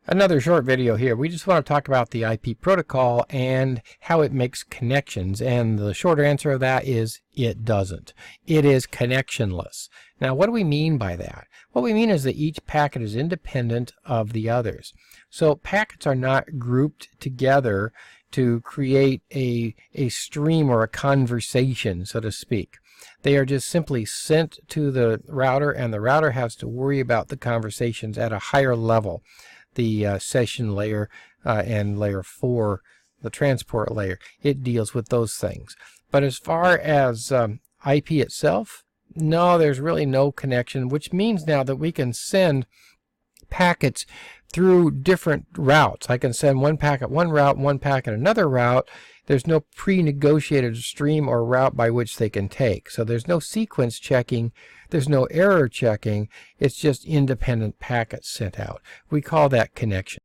Another short video here. We just want to talk about the IP protocol and how it makes connections, and the short answer of that is it doesn't. It is connectionless. Now, what do we mean by that? What we mean is that each packet is independent of the others. So packets are not grouped together to create a stream or a conversation, so to speak. They are just simply sent to the router, and the router has to worry about the conversations at a higher level. The session layer and layer 4, the transport layer, it deals with those things. But as far as IP itself, no, there's really no connection, which means now that we can send packets through different routes. I can send one packet one route, one packet another route. There's no pre-negotiated stream or route by which they can take. So there's no sequence checking. There's no error checking. It's just independent packets sent out. We call that connection.